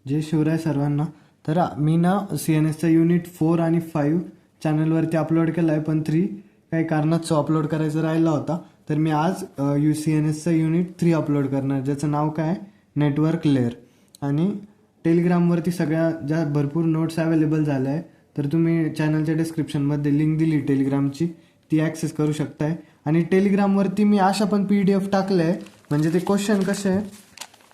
जय शिवराय सर्वांना. तर मी ना CNSचा युनिट 4 आणि 5 चॅनलवरती अपलोड केला आहे, पण 3 काही कारणास्तव अपलोड करायचा राहिला होता. तर मी आज CNSचा युनिट 3 अपलोड करणार, ज्याचं नाव काय आहे, नेटवर्क लेअर. आणि टेलिग्रामवरती सगळ्या ज्या भरपूर नोट्स अवेलेबल झाल्या आहे, तर तुम्ही चॅनलच्या डिस्क्रिप्शनमध्ये लिंक दिली टेलिग्रामची, ती ॲक्सेस करू शकताय. आणि टेलिग्रामवरती मी अशा पण PDF टाकले आहे, म्हणजे ते क्वेश्चन कसे आहे,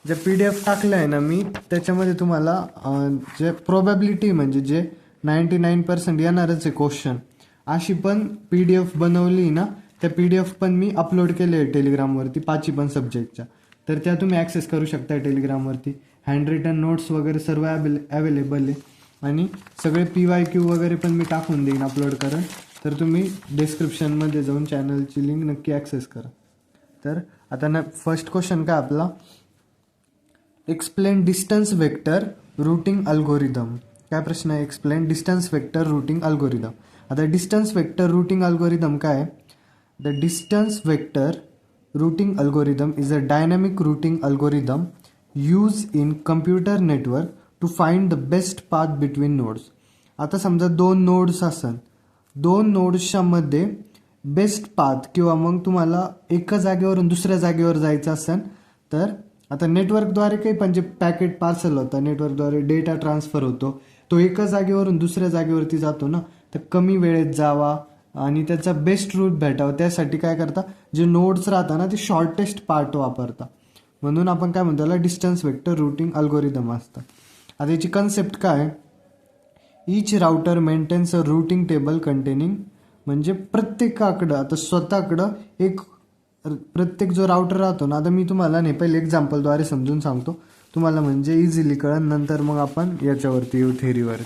जे PDF टाकलं आहे ना मी, त्याच्यामध्ये तुम्हाला जे प्रोबॅबिलिटी म्हणजे जे 99% येणारच आहे क्वेश्चन, अशी पण PDF बनवली ना, त्या PDF पण मी अपलोड केले आहे टेलिग्रामवरती 5 पण सब्जेक्टच्या. तर त्या तुम्ही ॲक्सेस करू शकता टेलिग्रामवरती. हँड रिटन नोट्स वगैरे सर्व अवेलेबल आहे. आणि सगळे PYQ वगैरे पण मी टाकून देईन अपलोड करून. तर तुम्ही डिस्क्रिप्शनमध्ये जाऊन चॅनलची लिंक नक्की ॲक्सेस करा. तर आता ना फर्स्ट क्वेश्चन काय आपला, explain distance vector routing algorithm. काय प्रश्न आहे, explain distance vector routing algorithm. आता डिस्टन्स वेक्टर रूटिंग अल्गोरिदम काय आहे, the distance vector routing algorithm is a dynamic routing algorithm use in computer network to find the best path between nodes. आता समजा 2 nodes असन, 2 नोड्सच्या मध्ये best path किंवा मग तुम्हाला एका जागेवरून दुसऱ्या जागेवर जायचं असेल, तर आता नेटवर्कद्वारे काही पण जे पॅकेट पार्सल होतं, नेटवर्कद्वारे डेटा ट्रान्सफर होतो, तो एका जागेवरून दुसऱ्या जागेवरती जातो ना, तर कमी वेळेत जावा आणि त्याचा बेस्ट रूट भेटावा, त्यासाठी काय करता, जे नोड्स राहतात ना, ते शॉर्टेस्ट पार्ट वापरता. म्हणून आपण काय म्हणतो, त्याला डिस्टन्स वेक्टर रूटिंग अल्गोरिदम असतं. आता याची कन्सेप्ट काय, each router maintains a routing table containing, म्हणजे प्रत्येकाकडं आता स्वतःकडं एक प्रत्येक जो राउटर राहतो ना, आता मी तुम्हाला नाही पहिले एक्झाम्पलद्वारे समजून सांगतो तुम्हाला, म्हणजे इझिली कळन, नंतर मग आपण याच्यावरती येऊ थेरीवरती.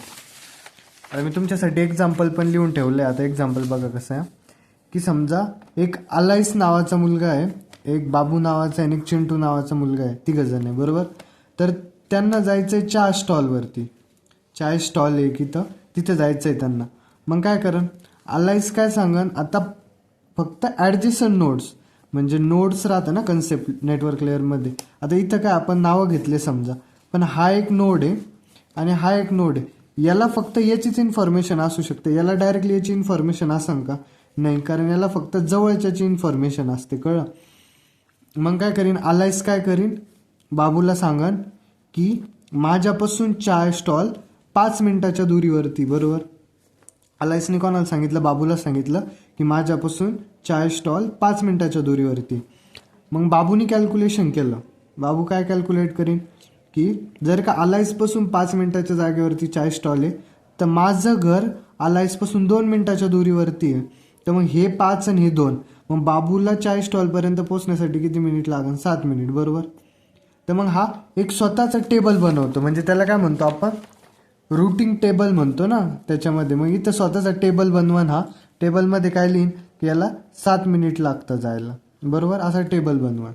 आता मी तुमच्यासाठी एक्झाम्पल पण लिहून ठेवलं आहे. आता एक्झाम्पल बघा कसं आहे, की समजा एक अलाइस नावाचा मुलगा आहे, एक बाबू नावाचा आहे आणि एक चिंटू नावाचा मुलगा आहे, 3 जण आहे बरोबर. तर त्यांना जायचं आहे चहा स्टॉलवरती, चाय स्टॉल आहे की तिथं जायचं आहे त्यांना. मग काय करण, अलाइस काय सांगन, आता फक्त ॲडजेसंट नोड्स, म्हणजे नोड्स राहतं ना कन्सेप्ट नेटवर्क लेअरमध्ये. आता इथं काय आपण नावं घेतले समजा, पण हा एक नोड आहे आणि हा एक नोड आहे, याला फक्त याचीच इन्फॉर्मेशन असू शकते, याला डायरेक्टली याची इन्फॉर्मेशन असन का, नाही, कारण याला फक्त जवळच्याची इन्फॉर्मेशन असते, कळलं. मग काय करीन, अलाइस काय करीन, बाबूला सांगन की माझ्यापासून चाय स्टॉल 5 मिनिटाच्या दुरीवरती, बरोबर. अलाइसने कोणाला सांगितलं, बाबूला सांगितलं की माझ्यापासून चाय स्टॉल 5 मिनिटाच्या दुरीवरती. मग बाबूनी कॅल्क्युलेशन केलं, बाबू काय कॅल्क्युलेट करीन, की जर का अलाइसपासून 5 मिनिटाच्या जागेवरती चाय स्टॉल आहे, तर माझं घर अलाइसपासून 2 मिनिटाच्या दुरीवरती आहे, तर मग हे 5 आणि हे 2, मग बाबूला चाय स्टॉलपर्यंत पोहोचण्यासाठी किती मिनिट लागेल, 7 मिनिट, बरोबर. तर मग हा एक स्वतःचा टेबल बनवतो, म्हणजे त्याला काय म्हणतो आपण, रूटिंग टेबल म्हणतो ना त्याच्यामध्ये. मग इथं स्वतःचा टेबल बनवून हा टेबलमध्ये काय लिहीन, की याला 7 मिनिट लागतं जायला, बरोबर, असा टेबल बनवा.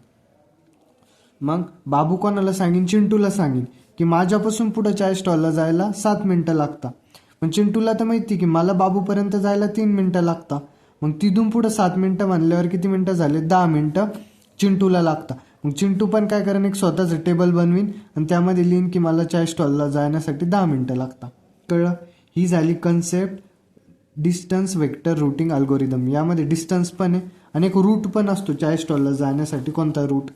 मग बाबू कोणाला सांगेन, चिंटूला सांगेन की माझ्यापासून पुढं चाय स्टॉलला जायला 7 मिनिटं लागतात. पण चिंटूला तर माहिती की मला बाबूपर्यंत जायला 3 मिनिटं लागतात. मग तिथून पुढं 7 मिनिटं म्हणल्यावर किती मिनिटं झाले, 10 मिनिटं चिंटूला लागतात. मग चिंटू पण काय करेन, एक स्वतःचं टेबल बनवीन आणि त्यामध्ये लिहीन की मला चाय स्टॉलला जाण्यासाठी 10 मिनिटं लागतात, कळलं. ही झाली concept distance vector routing algorithm. यामध्ये डिस्टन्स पण आहे आणि एक रूट पण असतो, चाय स्टॉलला जाण्यासाठी कोणता रूट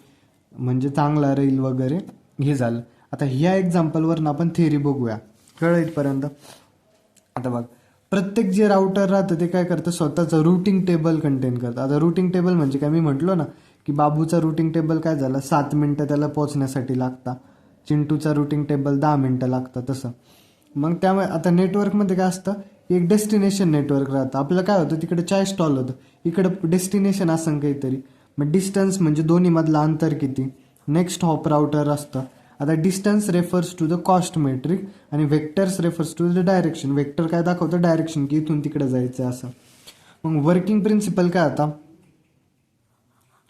म्हणजे चांगला राहील वगैरे, हे झालं. आता ह्या एक्झाम्पलवरून आपण थेरी बघूया, कळलं इथपर्यंत. आता बघ, प्रत्येक जे राउटर राहतं ते काय करतं, स्वतःचं रूटिंग टेबल कंटेन करतं. आता रूटिंग टेबल म्हणजे काय, मी म्हटलो ना की बाबूचा रूटिंग टेबल काय झाला, 7 मिनिटं त्याला पोहोचण्यासाठी लागतात, चिंटूचा रूटिंग टेबल 10 मिनिटं लागतं, तसं. मग त्यामुळे आता नेटवर्कमध्ये काय असतं, एक डेस्टिनेशन नेटवर्क राहतं. आपलं काय होतं, तिकडे चाय स्टॉल होतं, इकडं डेस्टिनेशन असं काहीतरी. मग डिस्टन्स म्हणजे दोन्हीमधलं अंतर किती, नेक्स्ट हॉप राउटर असतं. आता distance refers to the cost metric आणि vectors refers to the direction. Vector काय दाखवतं, डायरेक्शन, की इथून तिकडे जायचं असं. मग वर्किंग प्रिन्सिपल काय आता,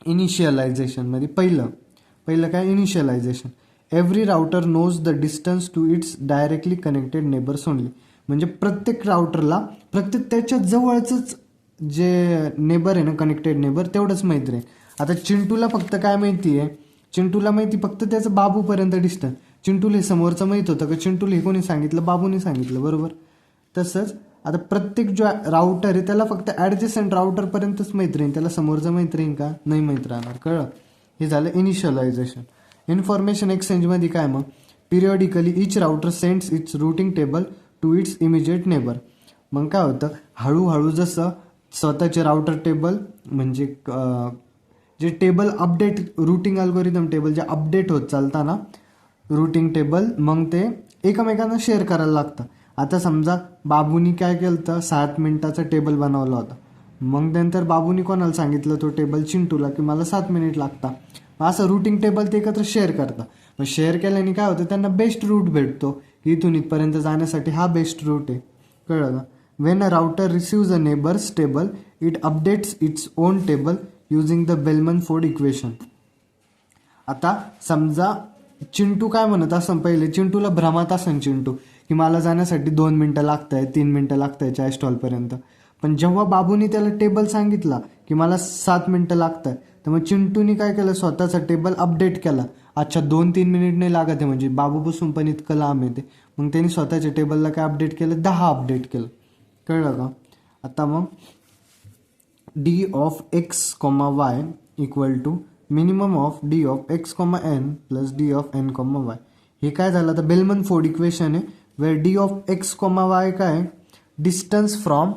इनिशियलायझेशनमध्ये पहिलं काय, initialisation. Every router knows the distance to its directly connected neighbours only. म्हणजे प्रत्येक राउटरला प्रत्येक त्याच्या जवळचंच जे नेबर आहे ना, कनेक्टेड नेबर, तेवढंच माहिती आहे. आता चिंटूला फक्त काय माहिती आहे, चिंटूला माहिती फक्त त्याचं बाबूपर्यंत डिस्टन्स. चिंटूला हे समोरचं माहीत होतं का चिंटूला हे कोणी सांगितलं, बाबूने सांगितलं, बरोबर. तसंच आता प्रत्येक जो राऊटर आहे त्याला फक्त ॲडजस्टंट राऊटरपर्यंतच माहीत राहील, त्याला समोरचं माहीत राहील का, नाही माहीत राहणार. कळलं. हे झालं इनिशियलायझेशन. इन्फॉर्मेशन एक्सचेंजमध्ये काय मग, periodically each router sends its routing table to its immediate neighbour. मग काय होतं, हळूहळू जसं स्वतःचे राऊटर टेबल म्हणजे जे table update, routing algorithm table जे अपडेट होत चालताना रूटिंग टेबल मग ते एकमेकांना शेअर करायला लागतं. आता समजा बाबूनी काय केलं तर 7 मिनिटाचा टेबल बनवला होता, मग नंतर बाबूनी कोणाला सांगितलं तो टेबल, चिंटूला, की मला 7 मिनिट लागता. असं रूटिंग टेबल ते एकत्र शेअर करतं. मग शेअर केल्याने काय होतं, त्यांना बेस्ट रूट भेटतो, की इथून इथपर्यंत जाण्यासाठी हा बेस्ट रूट आहे. कळलं का. When a router receives a neighbours table it updates its own table using the Bellman-Ford equation. आता समजा चिंटू काय म्हणत असं, पहिले चिंटूला भ्रमात असन चिंटू, की मला जाण्यासाठी 2 मिनटं लागत आहे, 3 मिनटं लागत आहे चाय स्टॉलपर्यंत. पण जेव्हा बाबूनी त्याला टेबल सांगितला की मला 7 मिनटं लागत आहे, तर मग चिंटूनी काय केलं, स्वतःचा टेबल अपडेट केला. अच्छा 2-3 मिनिट नाही लागत आहे, म्हणजे बाबूपासून पण इतकं लांब येते. मग त्यांनी स्वतःच्या टेबलला काय अपडेट केलं, 10 अपडेट केलं. कळलं का. आता मग D of X comma Y equal to minimum of D of X comma N plus D of N comma Y. हे काय झालं, तर बेलमन-फोर्ड इक्वेशन आहे, where D of X comma Y काय, distance from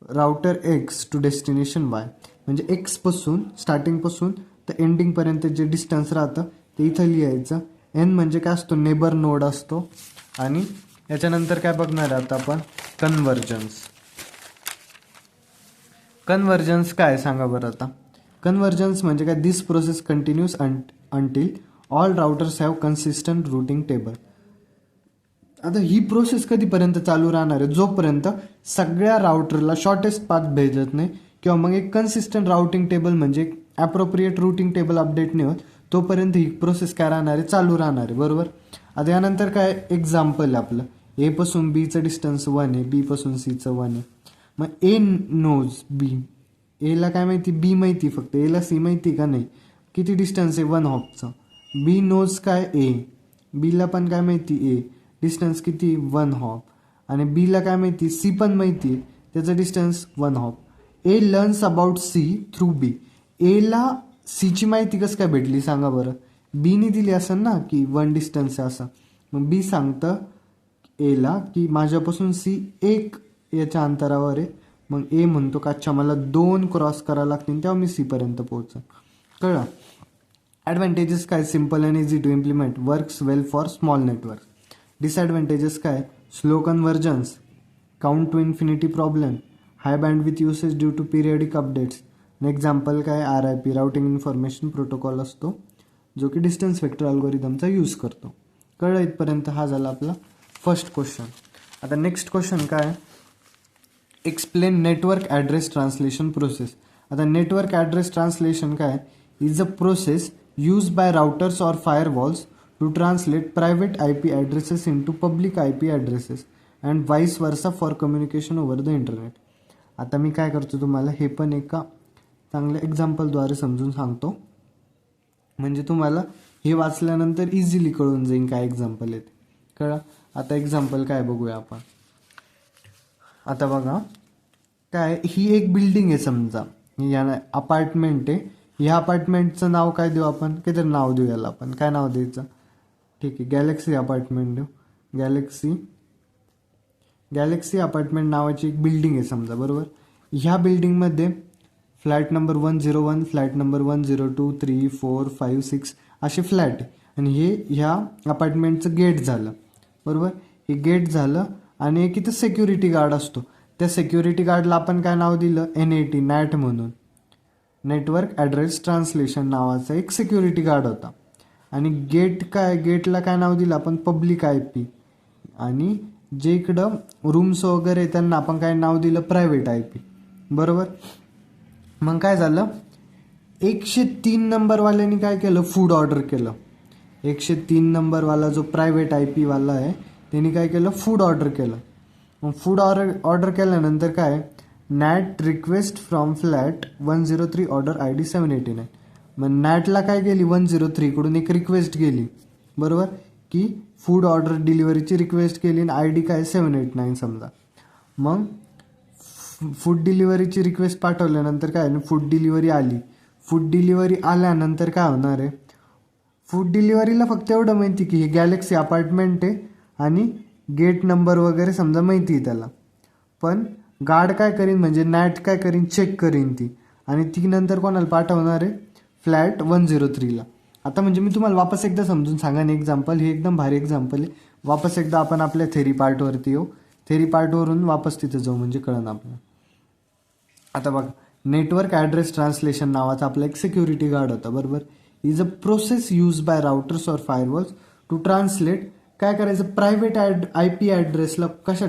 router X to destination Y. म्हणजे एक्सपासून स्टार्टिंगपासून तर एंडिंगपर्यंत जे डिस्टन्स राहतं ते इथं लिहायचं. एन म्हणजे काय असतो, नेबर नोड असतो. आणि याच्यानंतर काय बघणार आता आपण, कन्व्हर्जन्स. कन्व्हर्जन्स काय सांगा बरं आता. कन्व्हर्जन्स म्हणजे काय, this process continues until all routers have consistent routing table. आता ही प्रोसेस कधीपर्यंत चालू राहणार आहे, जोपर्यंत सगळ्या राउटरला शॉर्टेस्ट पाथ भेटत नाही, किंवा मग एक कन्सिस्टंट राउटिंग टेबल म्हणजे ॲप्रोप्रिएट रूटिंग टेबल अपडेट नाही होत, तोपर्यंत ही प्रोसेस काय राहणार आहे, चालू राहणार आहे, बरोबर. आता यानंतर काय एक्झाम्पल आहे आपलं, ए पासून बीचं डिस्टन्स 1 आहे, बी पासून सीचं 1 आहे. मग ए नोज बी, एला काय माहिती, बी माहिती, फक्त एला सी माहिती का नाही, किती डिस्टन्स आहे 1 हॉपचं. बी नोज काय ए, बीला पण काय माहिती ए, डिस्टन्स किती 1 हॉप. आणि बीला काय माहिती, सी पण माहिती, त्याचं distance 1 hop. A learns about C through B. एला सीची माहिती कसं काय भेटली सांगा बरं, बीने दिली असेल ना की 1 डिस्टन्स आहे असं. मग बी सांगतं एला की माझ्यापासून सी 1 याच्या अंतरावर आहे. मग ए म्हणतो का अच्छा मला 2 क्रॉस करावं लागतील तेव्हा मी सीपर्यंत पोहोचेन. कळलं. ॲडव्हान्टेजेस काय, simple and easy to implement, works well for small network. Disadvantages काय, slow convergence, count to infinity problem, high bandwidth usage due to periodic updates. Example काय, RIP राउटिंग इन्फॉर्मेशन प्रोटोकॉल असतो जो की डिस्टन्स वेक्टर अल्गोरिदमचा यूज करतो. कळलं इथपर्यंत. हा झाला आपला फर्स्ट क्वेश्चन. आता नेक्स्ट क्वेश्चन काय, explain network address translation process. आता नेटवर्क ॲड्रेस ट्रान्सलेशन काय, is a process use by routers और firewalls to translate private IP addresses into public IP addresses and vice versa for communication over the internet. आता मी काय करतो तुम्हाला हे पण एका चांगल्या एक्झाम्पलद्वारे समजून सांगतो, म्हणजे तुम्हाला हे वाचल्यानंतर इझिली कळून जाईल काय एक्झाम्पल येते. कळलं. आता एक्झाम्पल काय बघूया आपण. आता बघा काय, ही एक बिल्डिंग आहे समजा, या अपार्टमेंट आहे. ह्या अपार्टमेंटचं नाव काय देऊ आपण, काहीतरी नाव देऊ याला आपण. काय नाव द्यायचं, ठीक आहे गॅलेक्सी अपार्टमेंट देऊ. गॅलेक्सी अपार्टमेंट नावाची एक बिल्डिंग आहे समजा, बरोबर. ह्या बिल्डिंगमध्ये फ्लॅट नंबर 101, फ्लॅट नंबर 102, 3, 4, 5, 6 असे फ्लॅट आहे. आणि हे ह्या अपार्टमेंटचं गेट झालं, बरोबर. हे गेट झालं आणि एक इथं सिक्युरिटी गार्ड असतो. त्या सिक्युरिटी गार्डला आपण काय नाव दिलं, NAT, नॅट म्हणून. नेटवर्क ॲड्रेस ट्रान्सलेशन नावाचा एक सिक्युरिटी गार्ड होता. आणि गेट काय, गेटला काय नाव दिलं आपण, पब्लिक IP. आणि जे इकडं रूम्स वगैरे त्यांना आपण काय नाव दिलं, प्रायव्हेट IP, बरोबर. मग काय झालं, 103 नंबरवाल्याने काय केलं, फूड ऑर्डर केलं. 103 नंबरवाला जो प्रायव्हेट IP वाला आहे त्यांनी काय केलं, फूड ऑर्डर केलं. मग फूड ऑर्डर केल्यानंतर काय, NAAT request from flat 103 order ID 789. मग नॅटला काय गेली, 103 कडून एक रिक्वेस्ट गेली, बरोबर. की फूड ऑर्डर डिलिव्हरीची रिक्वेस्ट केली आणि आय डी काय 789 समजा. मग फूड डिलिव्हरीची रिक्वेस्ट पाठवल्यानंतर काय फूड डिलिव्हरी आली. फूड डिलिव्हरी आल्यानंतर काय होणार आहे, फूड डिलिव्हरीला फक्त एवढं माहिती की हे गॅलेक्सी अपार्टमेंट आहे आणि गेट नंबर वगैरे समजा माहिती आहे त्याला. पण गार्ड काय करीन म्हणजे नॅट काय करीन, चेक करीन ती आणि ती नंतर कोणाला पाठवणार आहे, फ्लॅट 103ला. आता म्हणजे मी तुम्हाला वापस एकदा समजून सांगा ना एक्झाम्पल, हे एकदम भारी एक्झाम्पल आहे. वापस एकदा आपण आपल्या थेरी पार्टवरती येऊ, थेरी पार्टवरून वापस तिथं जाऊ म्हणजे कळलं आपल्याला. आता बघा, नेटवर्क ॲड्रेस ट्रान्सलेशन नावाचा आपला एक सिक्युरिटी गार्ड होता बरोबर. Is a process use by routers or firewalls to translate. काय करायचं, प्रायव्हेट आय पी ॲड्रेसला कशा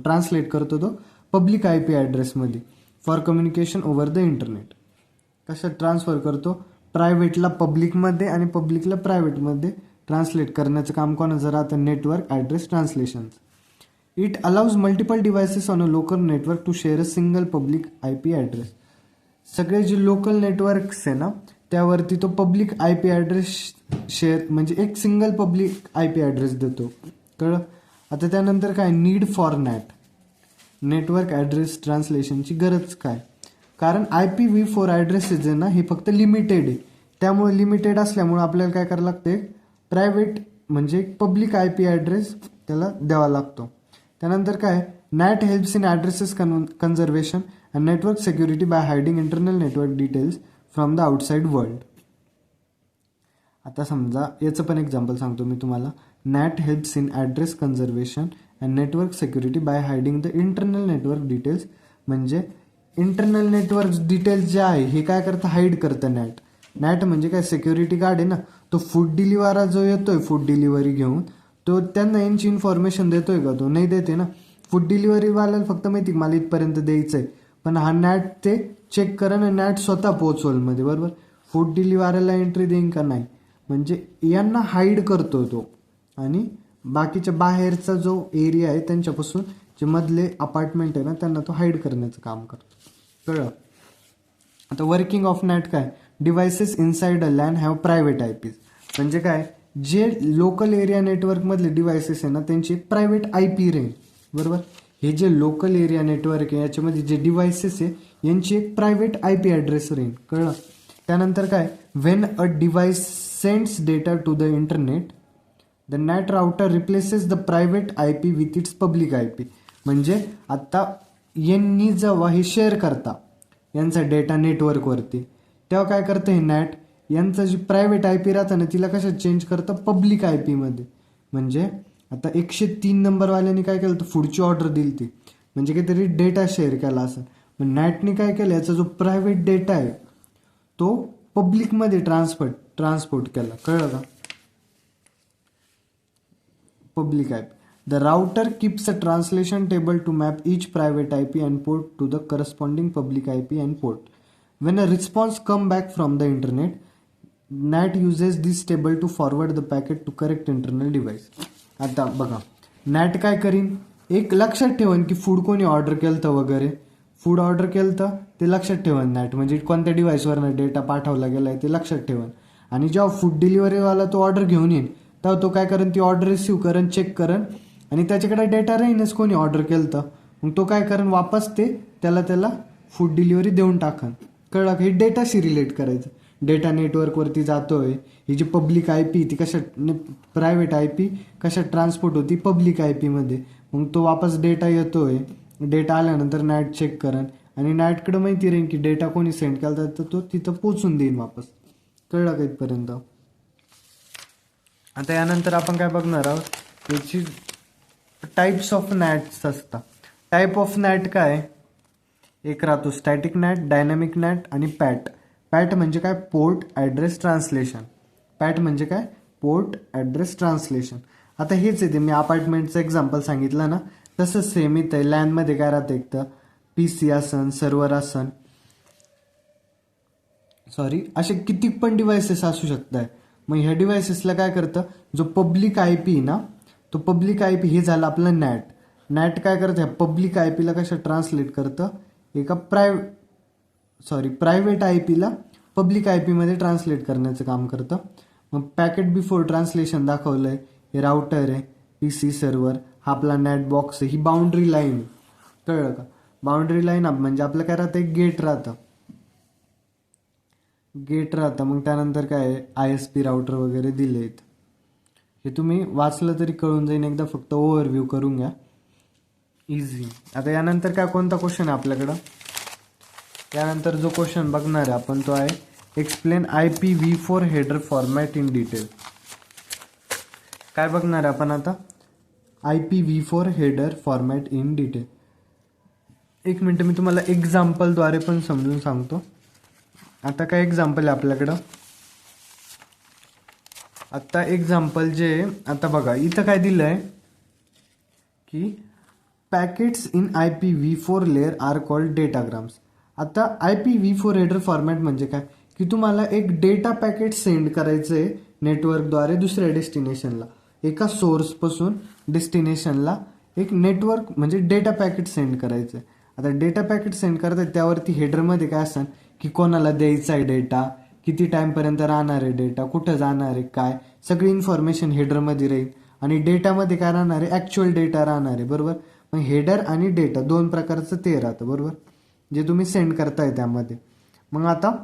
ट्रान्सलेट करतो तो पब्लिक आय पी ॲड्रेसमध्ये for communication over the internet. कशा ट्रान्सफर करतो, प्रायव्हेटला पब्लिकमध्ये आणि पब्लिकला प्रायव्हेटमध्ये ट्रान्सलेट करण्याचं काम कोणाचं राहतं, network address translation. It allows multiple devices on a local network to share a single public I P address. सगळे जे लोकल नेटवर्क्स आहे ना त्यावरती तो public I P address share म्हणजे एक single public I P address देतो, कळलं. आता त्यानंतर काय, need for NAT, network address ट्रान्सलेशनची गरज काय, कारण IPv4 ॲड्रेसेस आहे ना हे फक्त लिमिटेड आहे. त्यामुळे लिमिटेड असल्यामुळे आपल्याला काय करावं लागते, प्रायव्हेट म्हणजे पब्लिक आय पी ॲड्रेस त्याला द्यावा लागतो. त्यानंतर काय, NAT helps in addresses conservation and network security by hiding internal network details from the outside world. आता समजा याचं पण एक्झाम्पल सांगतो मी तुम्हाला. NAT helps in address conservation and network security by hiding the internal network details. म्हणजे internal network details जे आहे हे काय करतं, हाईड करतं नॅट. नॅट म्हणजे काय, सिक्युरिटी गार्ड आहे ना. तो फूड डिलिव्हरा जो येतोय फूड डिलिव्हरी घेऊन, तो त्यांना यांची इन्फॉर्मेशन देतोय का, तो नाही देते ना. फूड डिलिव्हरीवाल्याला फक्त माहिती मला इथपर्यंत द्यायचं आहे, पण हा नॅट ते चेक करा ना, नॅट स्वतः पोहोचवल मध्ये बरोबर. फूड डिलिव्हरीला एंट्री देईन का नाही, म्हणजे यांना हाईड करतो तो. आणि बाकीच्या बाहेरचा जो एरिया आहे त्यांच्यापासून जे मधले अपार्टमेंट आहे ना त्यांना तो हाईड करण्याचं काम करतो, कळलं. आता वर्किंग ऑफ नॅट काय, devices inside a LAN have private I Ps. म्हणजे काय, जे लोकल एरिया नेटवर्कमधले डिव्हायसेस आहे ना त्यांची एक प्रायव्हेट आय पी राहील बरोबर. हे जे लोकल एरिया नेटवर्क आहे याच्यामध्ये जे डिव्हायसेस आहे यांची एक प्रायव्हेट आय पी ॲड्रेस राहील, कळलं. त्यानंतर काय, when a device sends data to the internet the NAT router replaces the private I P with its public I P. म्हणजे आता यांनी जेव्हा हे शेअर करता यांचा डेटा नेटवर्कवरती, तेव्हा काय करतं हे नॅट यांचं जी प्रायव्हेट आय पी राहतं ना तिला कशात चेंज करतं, पब्लिक आय पीमध्ये. म्हणजे आता 103 नंबरवाल्यांनी काय केलं तर फूडची ऑर्डर दिली ती, म्हणजे काहीतरी डेटा शेअर केला असं. पण नॅटने काय केलं, याचा जो प्रायव्हेट डेटा आहे तो पब्लिकमध्ये ट्रान्सपोर्ट केला, कळलं का. Public I P. The router keeps a translation table to map each private IP and port to the corresponding public IP and port. When a response comes back from the internet, NAT uses this table to forward the packet to correct internal device. आता बघा, NAAT काय करीन, एक लक्षात ठेवन की food कोणी order केलं तर वगैरे, फूड ऑर्डर केलं तर ते लक्षात ठेवन नॅट, म्हणजे कोणत्या डिव्हाइसवरनं डेटा पाठवला गेला आहे ते लक्षात ठेवन. आणि जेव्हा फूड डिलिव्हरीवाला तो ऑर्डर घेऊन येईल तेव्हा तो काय करेन, ती ऑर्डर रिसिव्ह करेन, चेक करेन आणि त्याच्याकडे डेटा राहीनच कोणी ऑर्डर केलं तर, मग तो काय करेन, वापस ते त्याला फूड डिलिव्हरी देऊन टाकन, कळलं. हे डेटाशी रिलेट करायचं. डेटा नेटवर्कवरती जातोय, ही जी पब्लिक आय पी ती कशा, प्रायव्हेट आय पी कशात ट्रान्सपोर्ट होती, पब्लिक आय पीमध्ये. मग तो वापस डेटा येतोय, डेटा आल्यानंतर नॅट चेक करेन आणि नॅटकडे माहिती राहील की डेटा कोणी सेंड केला तर तो तिथं पोचून देईन वापस, कळलं का इथपर्यंत. आता यानंतर आपण काय बघणार आहोत, याची टाईप्स ऑफ नॅट्स असतात. टाईप ऑफ नॅट काय, एक राहतो स्टॅटिक नॅट, डायनॅमिक नॅट आणि पॅट. पॅट म्हणजे काय, पोर्ट ॲड्रेस ट्रान्सलेशन. पॅट म्हणजे काय, पोर्ट ॲड्रेस ट्रान्सलेशन. आता हेच येते, मी अपार्टमेंटचं एक्झाम्पल सांगितलं ना तसंच सेम येतं. लॅनमध्ये काय राहतं, एक तर PC असन, सर्व्हर असन, असे किती पण डिव्हायसेस असू शकतात. मग ह्या डिव्हायसेसला काय करतं, जो पब्लिक आय पी ना तो पब्लिक आय पी हे झालं आपलं नॅट. नॅट काय करतं, ह्या पब्लिक आय पीला कसं ट्रान्सलेट करतं, एका प्रायव्हेट आय पीला पब्लिक आय पीमध्ये ट्रान्सलेट करण्याचं काम करतं. मग पॅकेट बिफोर ट्रान्सलेशन दाखवलंय, हे राउटर आहे, PC सर्व्हर, हा आपला नेट बॉक्स आहे, ही बाउंड्री लाईन. कळलं का? बाउंड्री लाईन म्हणजे आपलं काय राहतं, एक गेट राहतं. मग त्यानंतर काय ISP राउटर वगैरे दिलेत. हे तुम्ही वाचलं तरी कळून जाईल, एकदा फक्त ओव्हरव्ह्यू करून घ्या, इझी. आता यानंतर काय कोणता क्वेश्चन आहे आपल्याकडं? त्यानंतर जो क्वेश्चन बघणार आहे आपण तो आहे explain IPv4 header format in detail. काय बघणार आहे आपण आता? IPv4 header format in detail. एक मिनिट, मी तुम्हाला एक्झाम्पलद्वारे पण समजून सांगतो. आता काय एक्झाम्पल आहे आपल्याकडं? आता एक्झाम्पल जे आता बघा इथं काय दिलं आहे की packets in IPv4 layer are called datagrams. आता IPv4 हेडर फॉर्मॅट म्हणजे काय की तुम्हाला एक डेटा पॅकेट सेंड करायचं आहे नेटवर्कद्वारे दुसऱ्या डेस्टिनेशनला. एका सोर्सपासून डेस्टिनेशनला एक नेटवर्क म्हणजे डेटा पॅकेट सेंड करायचं आहे. आता डेटा पॅकेट सेंड करतात त्यावरती हेडरमध्ये काय असेल की कोणाला द्यायचा आहे डेटा, किती टाईमपर्यंत राहणार आहे डेटा, कुठं जाणार आहे, काय सगळी इन्फॉर्मेशन हेडरमध्ये राहील. आणि डेटामध्ये काय राहणार आहे, ॲक्च्युअल डेटा राहणार आहे, बरोबर. मग हेडर आणि डेटा दोन प्रकारचं ते राहतं, बरोबर, जे तुम्ही सेंड करताय त्यामध्ये. मग आता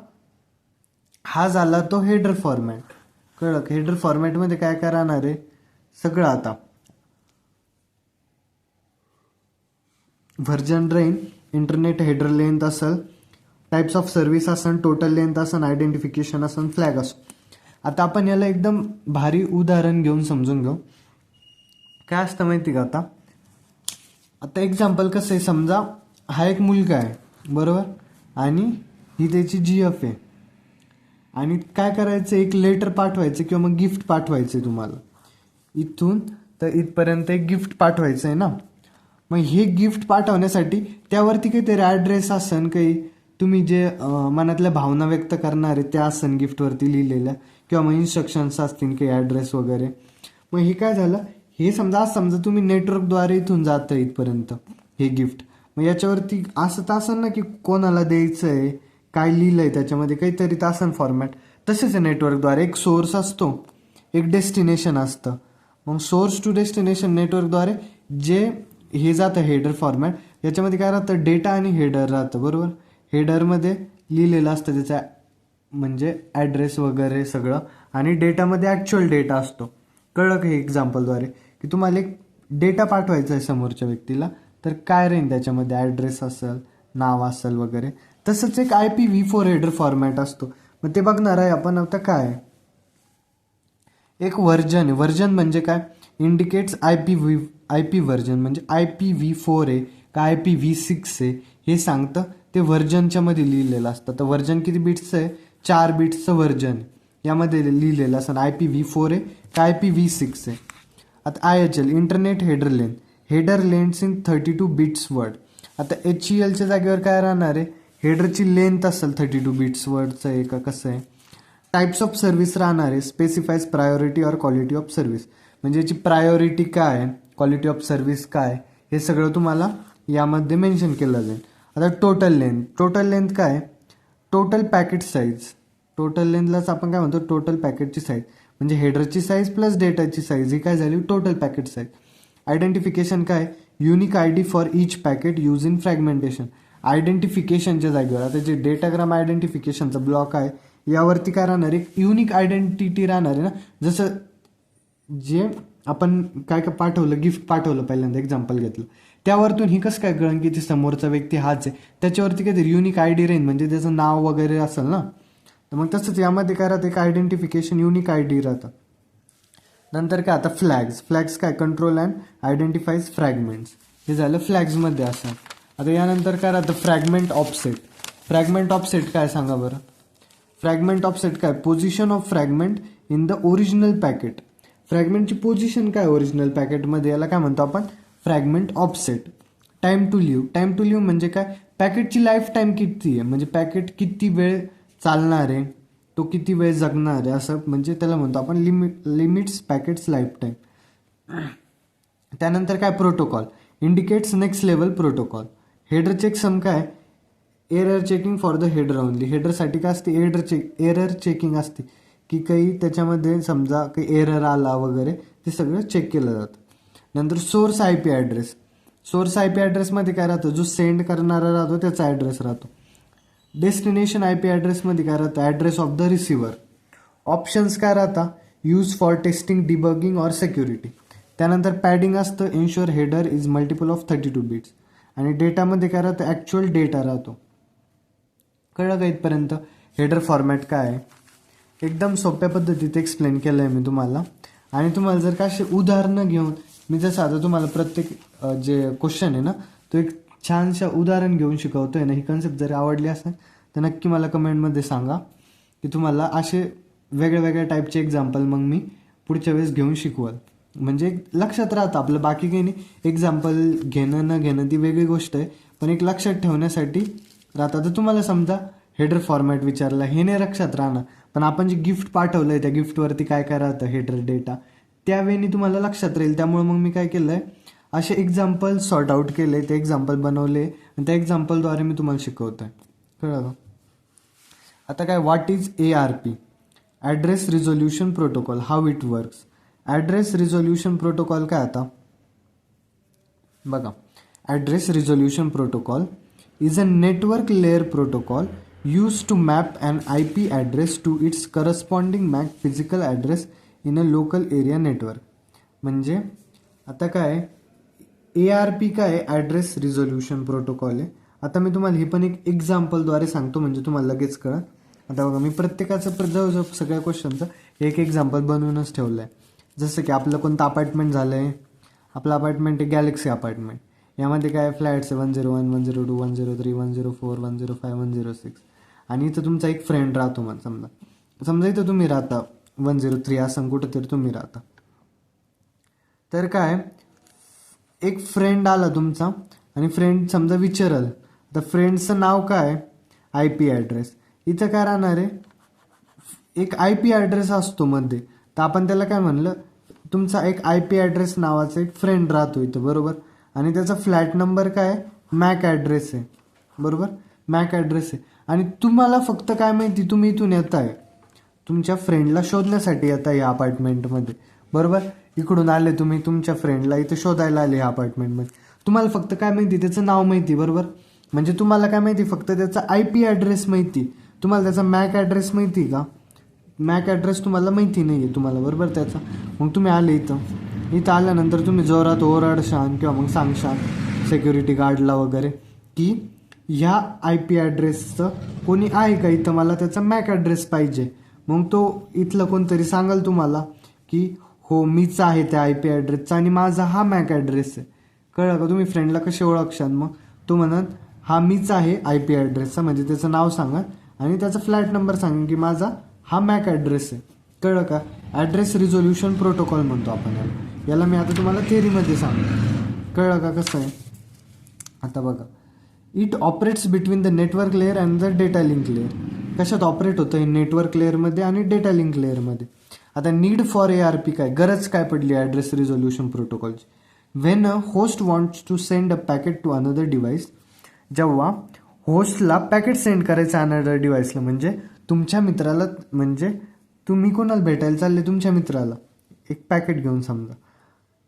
हा झाला तो हेडर फॉर्मॅट. कळलं? हेडर फॉर्मॅटमध्ये काय काय राहणार आहे सगळं. आता व्हर्जन राहीन, इंटरनेट हेडर लेंथ असेल, टाइप्स ऑफ सर्व्हिस असेल, टोटल लेंथ असेल, आयडेंटिफिकेशन असेल, फ्लॅग असो. आता आपण याला एकदम भारी उदाहरण घेऊन समजून घेऊ. काय असतं माहिती का? आता एक्झाम्पल कसं आहे, समजा हा एक मुलगा आहे, बरोबर, आणि ही त्याची GF आहे, आणि काय करायचं, एक लेटर पाठवायचं किंवा मग गिफ्ट पाठवायचं आहे तुम्हाला. इथून तर इथपर्यंत एक गिफ्ट पाठवायचं आहे ना. मग हे गिफ्ट पाठवण्यासाठी त्यावरती काहीतरी ॲड्रेस असन, काही तुम्ही जे मनातल्या भावना व्यक्त करणार आहे त्या असन गिफ्टवरती लिहिलेल्या, किंवा मग इन्स्ट्रक्शन्स असतील काही ॲड्रेस वगैरे. मग हे काय झालं, हे समजा तुम्ही नेटवर्कद्वारे इथून जातं इथपर्यंत हे गिफ्ट. मग याच्यावरती असं तासन ना की कोणाला द्यायचं आहे, काय लिहिलं आहे त्याच्यामध्ये, काहीतरी तासन फॉर्मॅट. तसेच नेटवर्कद्वारे एक सोर्स असतो, एक डेस्टिनेशन असतं. मग सोर्स टू डेस्टिनेशन नेटवर्कद्वारे जे हे जातं हेडर फॉर्मॅट, याच्यामध्ये काय राहतं, डेटा आणि हेडर राहतं, बरोबर. हेडरमध्ये लिहिलेलं असतं त्याचा म्हणजे ॲड्रेस वगैरे सगळं, आणि डेटामध्ये ॲक्च्युअल डेटा असतो. कळलं का? हे एक्झाम्पलद्वारे की तुम्हाला एक डेटा पाठवायचा आहे समोरच्या व्यक्तीला, तर काय राहील त्याच्यामध्ये, ॲड्रेस असेल, नाव असेल वगैरे. तसंच एक IPv4 हेडर फॉर्मॅट असतो. मग ते बघणार आहे आपण. आता काय एक व्हर्जन आहे. व्हर्जन म्हणजे काय, इंडिकेट्स IP व्हर्जन म्हणजे IPv4 आहे का IPv6 आहे हे सांगतं. ते व्हर्जनच्या मध्ये लिहिलेलं असतं. तर व्हर्जन किती बिट्सचं आहे, 4 बिट्सचं व्हर्जन यामध्ये लिहिलेलं असतं. IPv4 आहे का IPv6 आहे. आता IHL internet header length in 32 bits word. आता HELच्या जागेवर काय राहणार आहे, हेडरची लेंथ असेल 32 बिट्स वर्डचं आहे का कसं आहे. टाइप्स ऑफ सर्व्हिस राहणार आहे, स्पेसिफाईज प्रायोरिटी और क्वालिटी ऑफ सर्व्हिस, म्हणजे याची प्रायोरिटी काय आहे, क्वालिटी ऑफ सर्व्हिस काय, हे सगळं तुम्हाला यामध्ये मेन्शन केलं जाईल. आता टोटल लेंथ काय, टोटल पॅकेट साईज. टोटल लेंथलाच आपण काय म्हणतो, टोटल पॅकेटची साईज म्हणजे हेडरची साईज प्लस डेटाची साईज, ही काय झाली टोटल पॅकेट साईज. आयडेंटिफिकेशन काय, unique ID for each packet use in fragmentation. आयडेंटिफिकेशनच्या जागेवर आता जे डेटाग्राम आयडेंटिफिकेशनचा ब्लॉक आहे यावरती काय राहणार, एक युनिक आयडेंटिटी राहणार आहे ना. जसं जे आपण काय काय पाठवलं, गिफ्ट पाठवलं, पहिल्यांदा एक्झाम्पल घेतलं, त्यावरतून ही कसं काय कळण की ते समोरचा व्यक्ती हाच आहे, त्याच्यावरती काहीतरी युनिक ID राहील म्हणजे त्याचं नाव वगैरे असेल ना. तर मग तसंच यामध्ये काय राहतं, एक आयडेंटिफिकेशन युनिक ID राहतं. नंतर काय, आता फ्लॅग्स काय, कंट्रोल अँड आयडेंटिफाईज फ्रॅगमेंट्स, हे झालं फ्लॅग्समध्ये असं. आता यानंतर काय राहतं, फ्रॅगमेंट ऑफसेट काय सांगा बरं. फ्रॅगमेंट ऑफसेट काय, position of fragment in the original packet. फ्रॅगमेंटची पोझिशन काय ओरिजिनल पॅकेटमध्ये, याला काय म्हणतो आपण, fragment offset. Time to live म्हणजे काय, पॅकेटची लाईफ टाईम किती आहे, म्हणजे पॅकेट किती वेळ चालणार आहे, तो किती वेळ जगणार आहे, असं म्हणजे त्याला म्हणतो आपण लिमिट्स पॅकेट्स लाईफ टाईम. त्यानंतर काय, protocol indicates next level protocol. Header check sum काय, error checking for the header only. हेडरसाठी काय असते, एरर चेकिंग असते की काही त्याच्यामध्ये समजा काही एरर आला वगैरे ते सगळं चेक केलं जातं. नंतर source I P address. Source I P ॲड्रेसमध्ये काय राहतं, जो सेंड करणारा राहतो त्याचा ॲड्रेस राहतो. डेस्टिनेशन आय पी ॲड्रेसमध्ये काय राहतं, address of the receiver. Options काय राहता, use for testing, debugging or security. त्यानंतर पॅडिंग असतं, ensure header is multiple of 32 bits. आणि डेटामध्ये काय राहतं, ॲक्च्युअल डेटा राहतो. कळलं का इथपर्यंत? हेडर फॉर्मॅट काय आहे एकदम सोप्या पद्धतीत एक्सप्लेन केलं आहे मी तुम्हाला. आणि तुम्हाला जर का असे उदाहरणं घेऊन, मी जसं आता तुम्हाला प्रत्येक जे क्वेश्चन आहे ना तो एक छानशा उदाहरण घेऊन शिकवतोय ना, ही कन्सेप्ट जर आवडली असेल तर नक्की मला कमेंटमध्ये सांगा की तुम्हाला असे वेगळ्या वेगळ्या टाईपचे एक्झाम्पल मग मी पुढच्या वेळेस घेऊन शिकवाल. म्हणजे लक्षात राहतं आपलं, बाकी काही नाही. एक्झाम्पल घेणं न घेणं ती वेगळी गोष्ट आहे, पण एक लक्षात ठेवण्यासाठी राहतं. तर तुम्हाला समजा हेडर फॉर्मॅट विचारला, हे नाही लक्षात राहणार, पण आपण जे गिफ्ट पाठवलं आहे त्या गिफ्टवरती काय काय राहतं हेडर डेटा, त्यावेळी तुम्हाला लक्षात राहील. त्यामुळे मग मी काय केलं आहे, असे एक्झाम्पल सॉर्ट आऊट केले, ते एक्झाम्पल बनवले आणि त्या एक्झाम्पलद्वारे मी तुम्हाला शिकवतो आहे. कळलं? आता काय, what is ARP, address resolution protocol, how it works. Address resolution protocol काय, आता बघा, address resolution protocol is a network layer protocol used to map an IP address to its corresponding MAC physical address in a local area network. म्हणजे आता काय ARP काय आहे, address resolution protocol आहे. आता मी तुम्हाला हे पण एक एक्झाम्पलद्वारे सांगतो म्हणजे तुम्हाला लगेच कळत. आता बघा, मी प्रत्येकाचं जवळजवळ सगळ्या क्वेश्चनचं एक एक्झाम्पल बनवूनच ठेवलं आहे. जसं की आपलं कोणतं अपार्टमेंट झालं आहे, आपलं अपार्टमेंट आहे गॅलेक्सी अपार्टमेंट. यामध्ये काय फ्लॅट्स आहे 101, 102, 103, 104, 105, 106. आणि इथं तुमचा एक फ्रेंड राहतो. मग समजा इथं तुम्ही राहता 103, असं कुठंतरी तुम्ही राहता. तर काय, एक फ्रेंड आला तुमचा आणि फ्रेंड समजा विचारल, तर फ्रेंडचं नाव काय, IP ॲड्रेस. इथं काय राहणार आहे, एक IP ॲड्रेस असतो मध्ये, तर आपण त्याला काय म्हणलं, तुमचा एक IP ॲड्रेस नावाचा एक फ्रेंड राहतो इथं, बरोबर. आणि त्याचा फ्लॅट नंबर काय, मॅक ॲड्रेस आहे, बरोबर, मॅक ॲड्रेस आहे. आणि तुम्हाला फक्त काय माहिती, तुम्ही इथून येत आहे, तुमच्या फ्रेंडला शोधण्यासाठी येत आहे या अपार्टमेंटमध्ये, बरोबर. इकडून आले तुम्ही तुमच्या फ्रेंडला इथं शोधायला आले ह्या अपार्टमेंटमध्ये. तुम्हाला फक्त काय माहिती, त्याचं नाव माहिती, बरोबर. म्हणजे तुम्हाला काय माहिती, फक्त त्याचा IP ॲड्रेस माहिती. तुम्हाला त्याचा मॅक ॲड्रेस माहिती का, मॅक ॲड्रेस तुम्हाला माहिती नाही आहे तुम्हाला, बरोबर त्याचा. मग तुम्ही आले इथं आल्यानंतर तुम्ही जोरात ओरडशान किंवा मग सांगशान सिक्युरिटी गार्डला वगैरे की ह्या IP ॲड्रेसचं कोणी आहे का इथं, मला त्याचा मॅक ॲड्रेस पाहिजे. मग तो इथलं कोणतरी सांगाल तुम्हाला की हो मीच आहे त्या IP ॲड्रेसचा आणि माझा हा मॅक ॲड्रेस आहे. कळलं का? तुम्ही फ्रेंडला कसे ओळखशान, मग तो म्हणत हा मीच आहे IP ॲड्रेसचा, म्हणजे त्याचं नाव सांगा आणि त्याचा फ्लॅट नंबर सांगा की माझा हा मॅक ॲड्रेस आहे. कळलं का? ॲड्रेस रिझोल्युशन प्रोटोकॉल म्हणतो आपण याला मी आता तुम्हाला थिअरीमध्ये सांगतो. कळलं का कसं आहे? आता बघा, it operates between the network layer and the data link layer. कशात ऑपरेट होतं हे, नेटवर्क लेअरमध्ये आणि डेटा लिंक लेअरमध्ये. आता नीड फॉर ARP काय, गरज काय पडली ॲड्रेस रिझोल्युशन प्रोटोकॉलची. When a host wants to send a packet to another device, जेव्हा होस्टला पॅकेट सेंड करायचं अनदर डिव्हाइसला, म्हणजे तुमच्या मित्राला, म्हणजे तुम्ही कोणाला भेटायला चालले, तुमच्या मित्राला एक पॅकेट घेऊन समजा,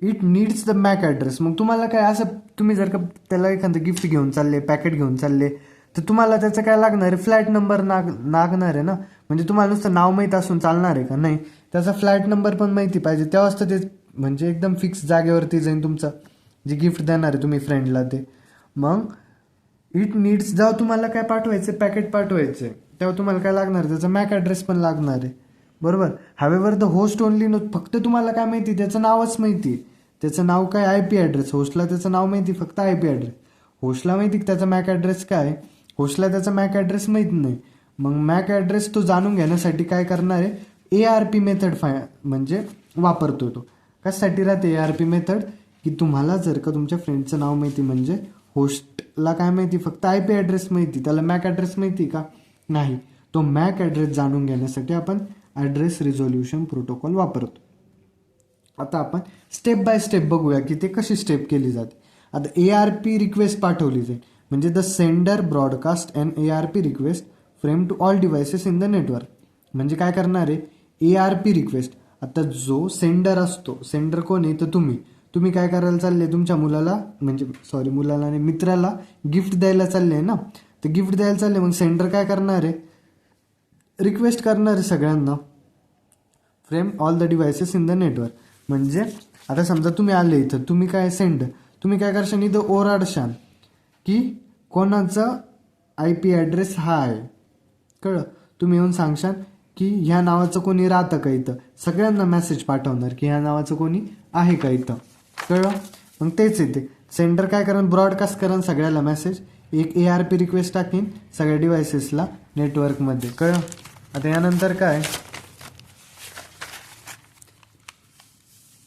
it needs the Mac address. मग तुम्हाला काय असं, तुम्ही जर का त्याला एखादं गिफ्ट घेऊन चालले, पॅकेट घेऊन चालले, तर तुम्हाला त्याचं काय लागणार आहे, फ्लॅट नंबर लागणार आहे ना. म्हणजे तुम्हाला नुसतं नाव माहीत असून चालणार आहे का, नाही, त्याचा फ्लॅट नंबर पण माहिती पाहिजे, तेव्हाच तर ते म्हणजे एकदम फिक्स जागेवरती जाईन तुमचं जे गिफ्ट देणार आहे तुम्ही फ्रेंडला ते. मग इट नीड्स, जेव्हा तुम्हाला काय पाठवायचं, पॅकेट पाठवायचं, तेव्हा तुम्हाला काय लागणार, त्याचा मॅक ॲड्रेस पण लागणार आहे, बरोबर. However the host only know, फक्त तुम्हाला काय माहिती, त्याचं नावच माहिती, त्याचं नाव काय, IP ॲड्रेस. होस्टला त्याचं नाव माहिती, फक्त IP ॲड्रेस. होस्टला माहिती त्याचा मॅक ॲड्रेस काय, होस्टला त्याचा मॅक ॲड्रेस माहीत नाही. मग मॅक ॲड्रेस तो जाणून घेण्यासाठी काय करणार आहे, ARP मेथड म्हणजे वापरतो तो. कशासाठी राहते ARP मेथड, की तुम्हाला जर का तुमच्या फ्रेंडचं नाव माहिती, म्हणजे होस्टला काय माहिती, फक्त IP ॲड्रेस माहिती, त्याला मॅक ॲड्रेस माहिती का, नाही. तो मॅक ॲड्रेस जाणून घेण्यासाठी आपण ॲड्रेस रिझोल्युशन प्रोटोकॉल वापरतो. आता आपण स्टेप बाय स्टेप बघूया की ते कशी स्टेप केली जाते. आता ARP रिक्वेस्ट पाठवली जाईल, म्हणजे the sender broadcast and ARP request frame to all devices in the network. म्हणजे काय करणार आहे, ARP रिक्वेस्ट. आता जो सेंडर असतो, सेंडर कोण आहे तर तुम्ही काय करायला चालले, तुमच्या मुलाला म्हणजे मुलाला आणि मित्राला गिफ्ट द्यायला चालले ना, तर गिफ्ट द्यायला चालले. मग सेंडर काय करणार आहे, रिक्वेस्ट करणार आहे सगळ्यांना frame all the devices in the network. म्हणजे आता समजा तुम्ही आले इथं, तुम्ही काय तुम्ही काय करशाल, इथं ओरडशाल की कोणाचा IP ॲड्रेस हा आहे, कळलं. तुम्ही येऊन सांगशाल की ह्या नावाचं कोणी राहतं का इथं, सगळ्यांना मेसेज पाठवणार की ह्या नावाचं कोणी आहे का इथं, कळलं. मग तेच येते सेंडर काय करेन, ब्रॉडकास्ट करेन सगळ्याला मेसेज, एक ARP रिक्वेस्ट टाकीन सगळ्या डिव्हायसेसला नेटवर्कमध्ये, कळलं. आता यानंतर काय,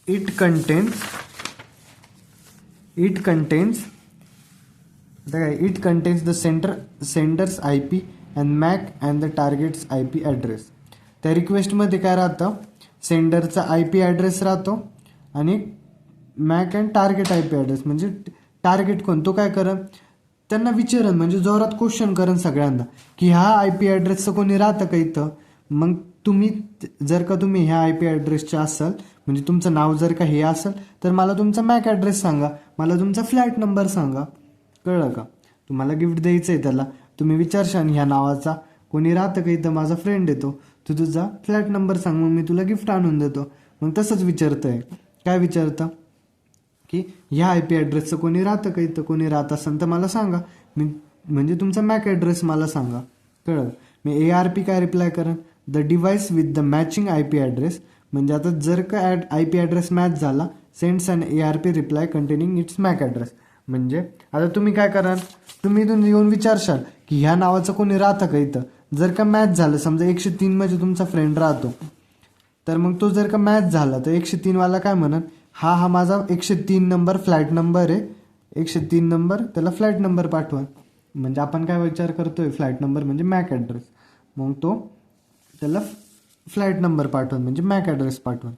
it contains the Sanders IP and Mac and the targets IP address. त्या रिक्वेस्टमध्ये काय राहतं, सेंडरचा IP ॲड्रेस राहतो आणि Mac and target IP address. म्हणजे टार्गेट कोण, तो काय करेन, त्यांना विचारन, म्हणजे जोरात क्वेश्चन करेन सगळ्यांना की ह्या IP ॲड्रेसचं कोणी राहतं का इथं. मग तुम्ही जर का तुम्ही ह्या IP ॲड्रेसचे असाल, म्हणजे तुमचं नाव जर का हे असेल, तर मला तुमचा मॅक ॲड्रेस सांगा, मला तुमचा फ्लॅट नंबर सांगा, कळलं का. तुम्हाला गिफ्ट द्यायचं आहे त्याला, तुम्ही विचारशाल ह्या नावाचा कोणी राहतं का इथं, माझा फ्रेंड येतो, तू तुझा फ्लॅट नंबर सांग, मग मी तुला गिफ्ट आणून देतो. मग तसंच विचारतंय, काय विचारतं की ह्या IP ॲड्रेसचं कोणी राहतं का इथं, कोणी राहत असेल तर मला सांगा, मी म्हणजे तुमचा मॅक ॲड्रेस मला सांगा, कळलं. मी ARP काय रिप्लाय करेन, the device with the matching IP address. म्हणजे आता जर का IP ॲड्रेस मॅच झाला, sends and ARP reply containing it's Mac address. म्हणजे आता तुम्ही काय कराल, तुम्ही इथून येऊन विचारशाल की ह्या नावाचं कोणी राहतं का इथं. जर का मॅच झालं, समजा 103 मध्ये तुमचा फ्रेंड राहतो, तर मग तो जर का मॅच झाला तर 103 वाला काय म्हणत, हा माझा 103 नंबर फ्लॅट नंबर आहे, 103 नंबर, त्याला फ्लॅट नंबर पाठवा. म्हणजे आपण काय विचार करतोय, फ्लॅट नंबर म्हणजे मॅक ॲड्रेस, मग तो त्याला फ्लॅट नंबर पाठवून म्हणजे मॅक ॲड्रेस पाठवून,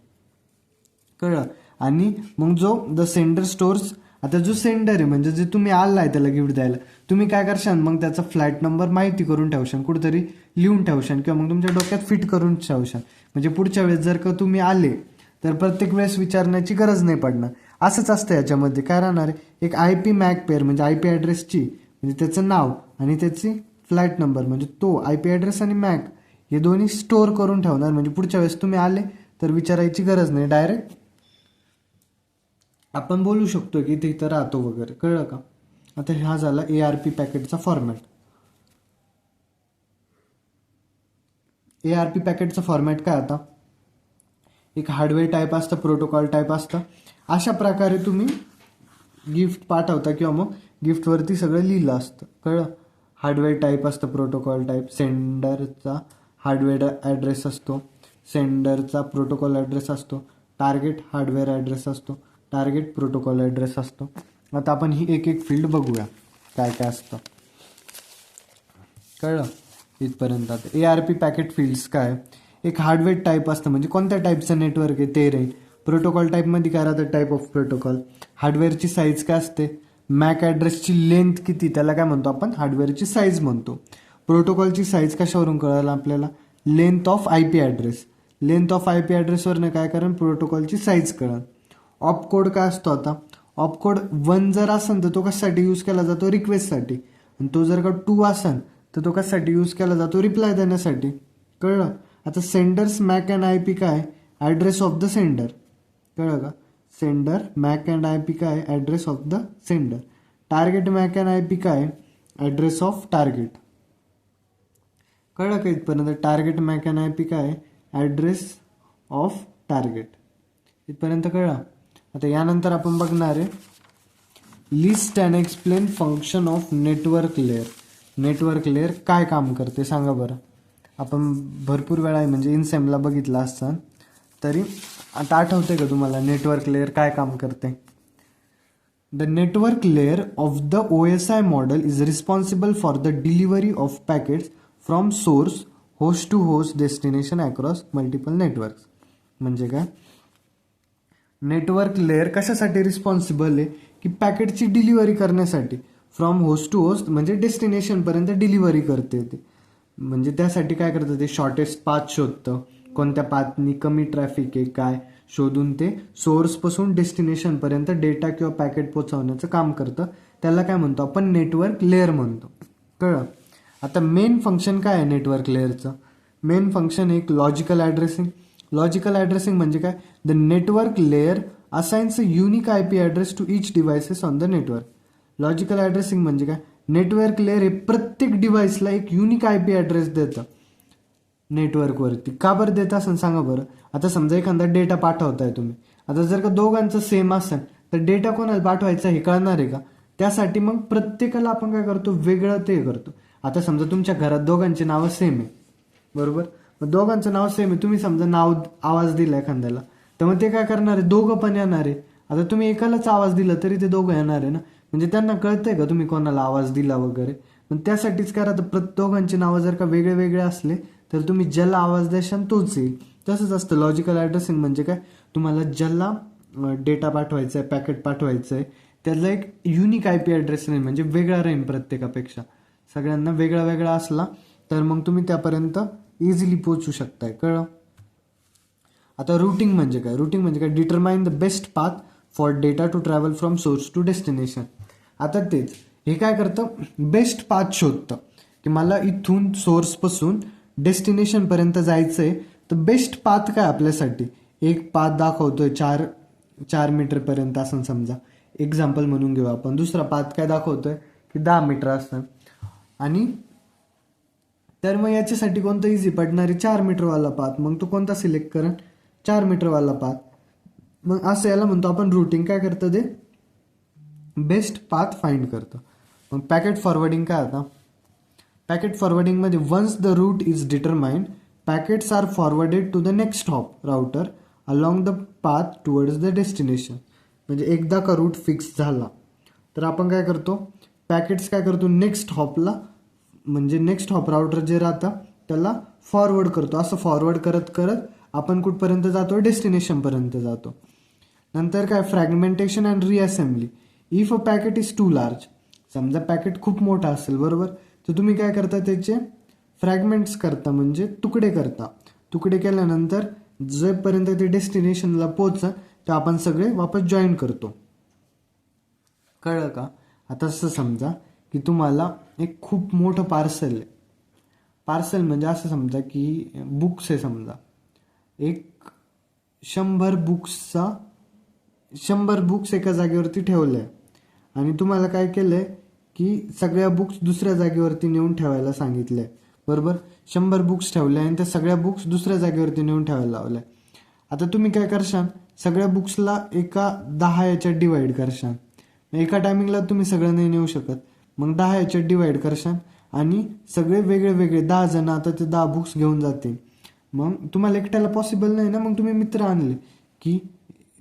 कळलं. आणि मग जो द सेंडर स्टोर्स, आता जो सेंडर आहे म्हणजे जे तुम्ही आलाय त्याला गिफ्ट द्यायला, तुम्ही काय करशाल, मग त्याचा फ्लॅट नंबर माहिती करून ठेवशाल, कुठेतरी लिहून ठेवशाल किंवा मग तुमच्या डोक्यात फिट करून ठेवशाल. म्हणजे पुढच्या वेळेस जर का तुम्ही आले तर प्रत्येक वेळेस विचारण्याची गरज नाही पडणार. असंच असतं याच्यामध्ये, काय राहणार आहे, एक IP मॅक पेअर म्हणजे IP ॲड्रेसची, म्हणजे त्याचं नाव आणि त्याची फ्लॅट नंबर, म्हणजे तो IP ॲड्रेस आणि मॅक हे दोन्ही स्टोअर करून ठेवणार. म्हणजे पुढच्या वेळेस तुम्ही आले तर विचारायची गरज नाही, डायरेक्ट आपण बोलू शकतो की ते इथं राहतो वगैरे, कळलं का. आता हा झाला ARP पॅकेटचा फॉर्मॅट. ARP पॅकेटचा फॉर्मॅट काय, आता एक हार्डवेअर टाईप असतं, प्रोटोकॉल टाईप असतं. अशा प्रकारे तुम्ही गिफ्ट पाठवता किंवा मग गिफ्टवरती सगळं लिहिलं असतं, कळलं. हार्डवेअर टाईप असतं, प्रोटोकॉल टाईप, सेंडरचा हार्डवेअर ॲड्रेस असतो, सेंडरचा प्रोटोकॉल ॲड्रेस असतो, टार्गेट हार्डवेअर ॲड्रेस असतो, टार्गेट प्रोटोकॉल ॲड्रेस असतो. आता आपण ही एक एक फील्ड बघूया काय काय असतं, कळलं इथपर्यंत. आता ARP पॅकेट फील्ड्स काय, एक हार्डवेअर टाईप असतं, म्हणजे कोणत्या टाईपचं नेटवर्क आहे ते राहील. प्रोटोकॉल टाईपमध्ये काय राहतं, टाईप ऑफ प्रोटोकॉल. हार्डवेअरची साईज काय असते, मॅक ॲड्रेसची लेंथ किती, त्याला काय म्हणतो आपण, हार्डवेअरची साईज म्हणतो. प्रोटोकॉलची साईज कशावरून कळायला आपल्याला, length of IP address. Length of IP ॲड्रेसवरनं काय करेन, प्रोटोकॉलची साईज कळेल. ऑपकोड काय असतो, आता ऑपकोड 1 जर असेल तर तो कशासाठी यूज केला जातो, रिक्वेस्टसाठी. आणि तो जर का 2 असेल तर तो कशासाठी यूज केला जातो, रिप्लाय देण्यासाठी, कळलं. आता सेंडर्स मॅक अँड IP काय, ॲड्रेस ऑफ द सेंडर, कळलं का. सेंडर मॅक अँड IP काय, address of the sender. Target Mac and IP काय, ॲड्रेस ऑफ टार्गेट, कळलं का इथपर्यंत. टार्गेट मॅक अँड IP काय, ॲड्रेस ऑफ टार्गेट, इथपर्यंत कळलं. आता यानंतर आपण बघणार आहे list and explain function of network layer. Network layer काय काम करते सांगा बरं. आपण भरपूर वेळा म्हणजे इनसेमला बघितलं असतं, तरी आता आठवते का तुम्हाला नेटवर्क लेअर काय काम करते. The network layer of the OSI model is responsible for the delivery of packets from source host to host destination across multiple networks. म्हणजे काय, नेटवर्क लेअर कशासाठी रिस्पॉन्सिबल आहे की पॅकेटची डिलिव्हरी करण्यासाठी, फ्रॉम होस्ट टू होस्ट म्हणजे डेस्टिनेशनपर्यंत delivery करते ते. म्हणजे त्यासाठी काय करतं ते, शॉर्टेस्ट पाथ शोधतं, कोणत्या पाथनी कमी ट्रॅफिक आहे काय शोधून ते सोर्सपासून डेस्टिनेशनपर्यंत डेटा किंवा पॅकेट पोहोचवण्याचं काम करतं. त्याला काय म्हणतो आपण, नेटवर्क लेअर म्हणतो. कळलं. आता मेन फंक्शन काय आहे नेटवर्क लेअरचं? मेन फंक्शन एक लॉजिकल ॲड्रेसिंग. लॉजिकल ॲड्रेसिंग म्हणजे काय? The network layer assigns a unique IP address to each devices on the network. Logical addressing म्हणजे काय? नेटवर्क लेअर हे प्रत्येक डिव्हाइसला एक युनिक IP ॲड्रेस देतं नेटवर्कवरती. का बरं देत असेल सांगा बरं. आता समजा एखादा डेटा पाठवताय तुम्ही, आता जर का दोघांचं सेम असेल तर डेटा कोणाला पाठवायचा हे कळणार आहे का? त्यासाठी मग प्रत्येकाला आपण काय करतो, वेगळं ते करतो. आता समजा तुमच्या घरात दोघांची नावं सेम आहे, बरोबर. मग दोघांचं नाव सेम आहे, तुम्ही समजा नाव आवाज दिला एखाद्याला, तर मग ते काय करणार आहे, दोघं पण येणार आहे. आता तुम्ही एकालाच आवाज दिला तरी ते दोघं येणार आहे ना, म्हणजे त्यांना कळतंय का तुम्ही कोणाला आवाज दिला वगैरे. पण त्यासाठीच करा, तर दोघांची नावं जर का वेगळे वेगळे असले तर तुम्ही ज्याला आवाज द्याल तोच येईल. तसंच असतं लॉजिकल ॲड्रेसिंग म्हणजे काय, तुम्हाला ज्याला डेटा पाठवायचा आहे, पॅकेट पाठवायचं आहे, त्याला एक युनिक IP ॲड्रेस नाही, म्हणजे वेगळा राहील प्रत्येकापेक्षा. सगळ्यांना वेगळा वेगळा असला तर मग तुम्ही त्यापर्यंत इझिली पोहोचू शकताय. कळलं. आता रूटिंग म्हणजे काय? रूटिंग म्हणजे काय, determine the best path for data to travel from source to destination. आता तेच हे काय करतं, बेस्ट पाथ शोधतं की मला इथून सोर्सपासून डेस्टिनेशनपर्यंत जायचं आहे, तर बेस्ट पाथ काय आपल्यासाठी. एक पाथ दाखवतोय 4 मीटरपर्यंत असं समजा, एक्झाम्पल म्हणून घेऊ आपण. दुसरा पाथ काय दाखवतोय की 10 मीटर असतं. आणि तर मग याच्यासाठी कोणतं इझी पडणारी 4 मीटरवाला पाथ, मग तो कोणता सिलेक्ट करेल, 4 मीटरवाला पाथ. मग असं याला म्हणतो आपण रूटिंग. काय करतं ते, बेस्ट पाथ फाइंड करतं. मग पॅकेट फॉरवर्डिंग काय? आता पॅकेट फॉरवर्डिंगमध्ये once the route is determined, packets are forwarded to the next hop router along the path towards the destination. म्हणजे एकदा का रूट फिक्स झाला तर आपण काय करतो, पॅकेट्स काय करतो, नेक्स्ट हॉपला, म्हणजे नेक्स्ट हॉप राउटर जे राहतं त्याला फॉरवर्ड करतो. असं फॉरवर्ड करत करत आपण कुठपर्यंत जातो, डेस्टिनेशनपर्यंत जातो. नंतर काय, fragmentation and reassembly. If a packet is too large, समजा पॅकेट खूप मोठा असेल, बरोबर, तर तुम्ही काय करता, त्याचे फ्रॅगमेंट्स करता, म्हणजे तुकडे करता. तुकडे केल्यानंतर जेपर्यंत ते डेस्टिनेशनला पोहोचतं ते आपण सगळे वापस जॉईन करतो. कळलं का? आता असं समजा की तुम्हाला एक खूप मोठं पार्सल आहे. पार्सल म्हणजे असं समजा की बुक्स आहे, समजा एक 100 बुक्स एका जागेवरती ठेवलं आहे. आणि तुम्हाला काय केलं आहे की सगळ्या बुक्स दुसऱ्या जागेवरती नेऊन ठेवायला सांगितलं आहे, बरोबर. 100 बुक्स ठेवल्या आणि त्या सगळ्या बुक्स दुसऱ्या जागेवरती नेऊन ठेवायला लावल्या. आता तुम्ही काय करशाल, सगळ्या बुक्सला एका 10 याच्यात डिवाइड करशाल. एका टायमिंगला तुम्ही सगळं नाही नेऊ शकत, मग 10 याच्यात डिवाइड करशाल आणि सगळे वेगळे वेगळे 10 जण आता ते 10 बुक्स घेऊन जातील. मग तुम्हाला एकट्याला पॉसिबल नाही ना, मग तुम्ही मित्र आणले की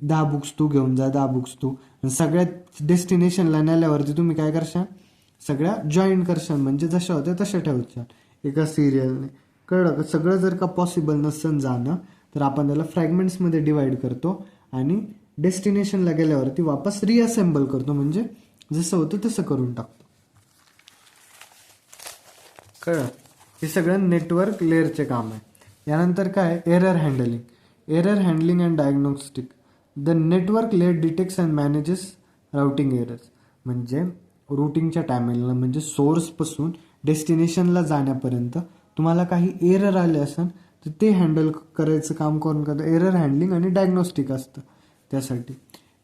10 बुक्स तू घेऊन जा, 10 बुक्स तू, आणि सगळ्या डेस्टिनेशनला नेल्यावरती तुम्ही काय करशाल, सगळ्या जॉईन करशाल, म्हणजे जशा होत्या तशा ठेवशाल एका सिरियलने. कळलं का? सगळं जर का पॉसिबल नसेल जाणं तर आपण त्याला फ्रॅगमेंट्समध्ये डिवाइड करतो आणि डेस्टिनेशनला गेल्यावरती वापस रिअसेंबल करतो, म्हणजे जसं होतं तसं करून टाकतो. कळलं. हे सगळं नेटवर्क लेअरचे काम आहे. यानंतर काय, error handling. Error handling and diagnostic. The network layer detects and manages routing errors. म्हणजे रूटिंगच्या टायमिंगला, म्हणजे सोर्सपासून डेस्टिनेशनला जाण्यापर्यंत तुम्हाला काही एरर आले असेल तर ते हँडल करायचं काम कोण करतं, एरर हँडलिंग आणि डायग्नोस्टिक असतं. त्यासाठी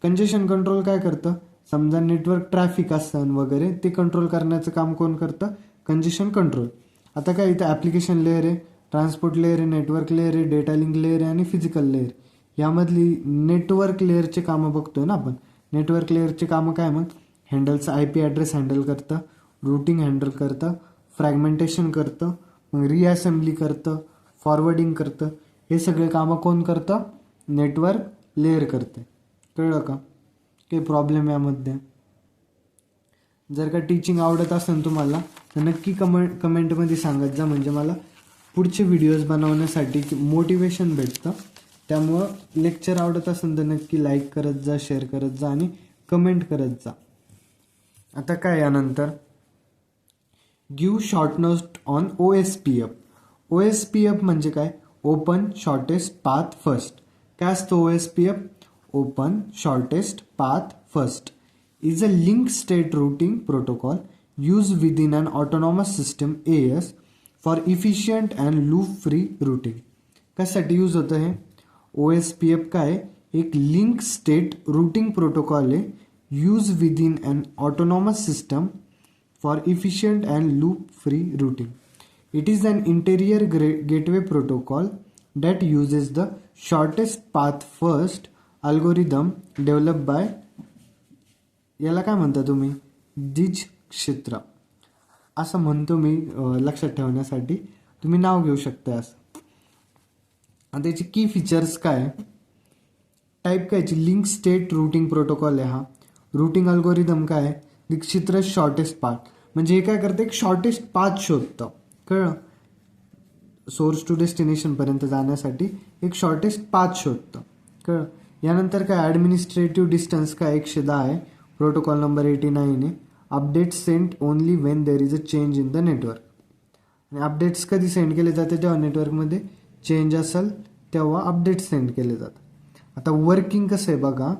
कंजेशन कंट्रोल काय करतं, समजा नेटवर्क ट्रॅफिक असन वगैरे ते कंट्रोल करण्याचं काम कोण करतं, कंजेशन कंट्रोल. आता काय, इथं ॲप्लिकेशन लेअर आहे, ट्रान्सपोर्ट लेअर आहे, नेटवर्क लेअर आहे, डेटा लिंक लेअर आहे आणि फिजिकल लेअर. यामधली नेटवर्क लेअरचे कामं बघतोय ना आपण. नेटवर्क लेअरचे कामं काय, मग हँडलचं IP ॲड्रेस हँडल करतं, रूटिंग हँडल करतं, फ्रॅगमेंटेशन करतं, मग रिअसेंबली करतं, फॉरवर्डिंग करतं. हे सगळे कामं कोण करतं, नेटवर्क लेअर करते. कळलं का? काही प्रॉब्लेम यामध्ये? जर का टीचिंग आवडत असेल तुम्हाला तर नक्की कमेंटमध्ये सांगत जा, म्हणजे मला पुढचे व्हिडिओज बनवण्यासाठी मोटिवेशन भेटतं. त्यामुळं लेक्चर आवडत असेल तर नक्की लाईक करत जा, शेअर करत जा आणि कमेंट करत जा. आता काय, यानंतर give short note on OSPF. OSPF म्हणजे काय, ओपन शॉर्टेस्ट पाथ फर्स्ट. काय असतं OSPF? Open shortest path first is a link state routing protocol use within an autonomous system AS for efficient and loop free routing. कशासाठी use होतं हे? OSPF काय? एक link state routing protocol आहे use within an autonomous system for efficient and loop free routing. It is an interior gateway protocol that uses the shortest path first algorithm developed by याला काय म्हणता तुम्ही? दिजक्षेत्र असं म्हणतो मी, लक्षात ठेवण्यासाठी तुम्ही नाव घेऊ शकता असं. आणि त्याची की फीचर्स काय? टाईप कायची? लिंक स्टेट रूटिंग प्रोटोकॉल आहे हा. रूटिंग अल्गोरिदम काय? दिक्षेत्र शॉर्टेस्ट पाथ. म्हणजे हे काय करतं? एक शॉर्टेस्ट पाथ शोधतं. कळलं? सोर्स टू डेस्टिनेशन पर्यंत जाण्यासाठी एक शॉर्टेस्ट पाथ शोधतं. कळलं? यानंतर काय? ॲडमिनिस्ट्रेटिव्ह डिस्टन्स काय? 110 आहे. प्रोटोकॉल नंबर 89 आहे. Update sent only when there is a change in the network. आणि अपडेट्स कधी सेंड केले जाते? जेव्हा नेटवर्कमध्ये चेंज असेल तेव्हा अपडेट सेंड केले जातात. आता वर्किंग कसं आहे बघा.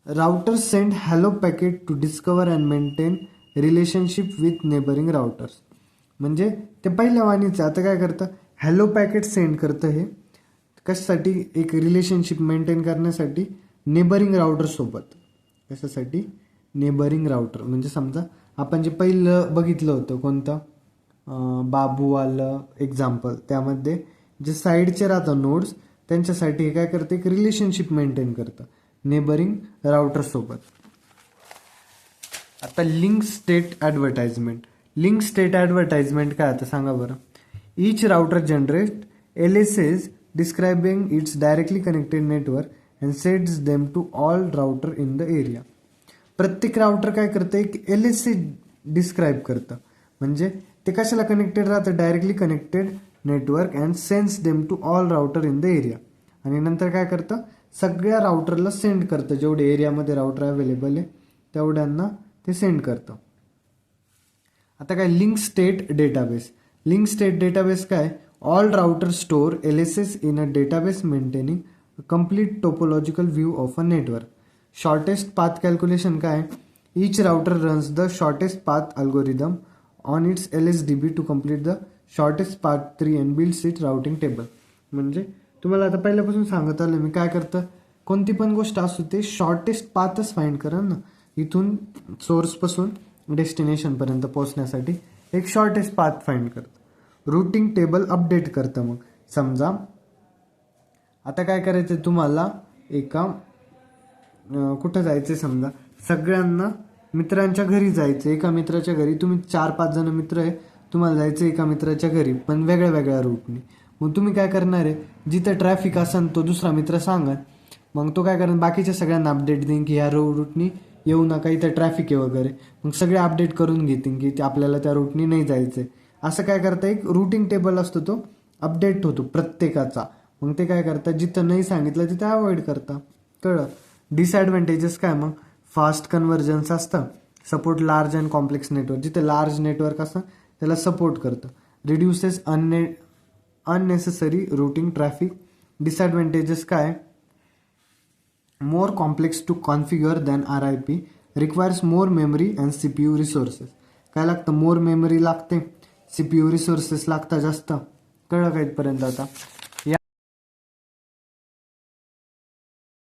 Router send hello packet to discover and maintain relationship with neighbouring routers. म्हणजे ते पहिल्या वाणीचं. आता काय करतं? हॅलो पॅकेट सेंड करतं. हे कशासाठी? एक रिलेशनशिप मेंटेन करण्यासाठी नेबरिंग राउटरसोबत. कशासाठी? Neighbouring router. म्हणजे समजा आपण जे पहिलं बघितलं होतं कोणतं, बाबूवालं एक्झाम्पल, त्यामध्ये जे साईडचे राहतात नोड्स त्यांच्यासाठी हे काय करतं? एक रिलेशनशिप मेंटेन करतं नेबरिंग राउटरसोबत. आता link state advertisement. Link state advertisement काय आता सांगा बरं. Each router generate LSAs describing its directly connected network and sets them to all router in the area. प्रत्येक राउटर काय करतं? एक LSA डिस्क्राईब करतं. म्हणजे ते कशाला कनेक्टेड राहतं? Directly connected network and sends them to all router in the area. आणि नंतर काय करतं? सगळ्या राउटरला सेंड करतं. जेवढे एरियामध्ये राउटर अवेलेबल आहे तेवढ्यांना ते सेंड करतं. आता काय? Link state database. Link state database काय? All router store LSAs in a database maintaining complete topological view of a network. Shortest path calculation काय? Each router runs the shortest path algorithm on its LSDB to complete the shortest path tree and builds it routing table. म्हणजे तुम्हाला आता पहिल्यापासून सांगत आलं मी, काय करतं? कोणती पण गोष्ट असू ते शॉर्टेस्ट पाथच फाइंड करा ना. इथून सोर्सपासून डेस्टिनेशनपर्यंत पोहोचण्यासाठी एक शॉर्टेस्ट पाथ फाइंड करतं. रूटिंग टेबल अपडेट करतं. मग समजा आता काय करायचं तुम्हाला, एका कुठं जायचं समजा सगळ्यांना मित्रांच्या घरी जायचं. एका मित्राच्या घरी तुम्ही 4-5 जण मित्र आहे, तुम्हाला जायचं एका मित्राच्या घरी पण वेगळ्या वेगळ्या रूटने. मग तुम्ही काय करणार आहे? जिथं ट्रॅफिक असेल तो दुसरा मित्र सांगा. मग तो काय करणार? बाकीच्या सगळ्यांना अपडेट देईन की ह्या रूटनी येऊ नका, इथं ट्रॅफिक आहे वगैरे. मग सगळे अपडेट करून घेतील की आपल्याला त्या रूटनी नाही जायचं आहे. असं काय करतं? एक रूटिंग टेबल असतो तो अपडेट होतो प्रत्येकाचा. मग ते काय करतात? जिथं नाही सांगितलं तिथं अवॉइड करता. कळलं? डिसॲडव्हान्टेजेस काय? मग फास्ट कन्व्हर्जन्स असतं. Support large and complex network. जिथे लार्ज नेटवर्क असतं त्याला सपोर्ट करतं. Reduces unnecessary routing traffic. Disadvantages काय? More complex to configure than RIP. Requires more memory and CPU resources. काय लागतं? मोर मेमरी लागते, CPU रिसोर्सेस लागतात जास्त. कळलं का इथपर्यंत आता?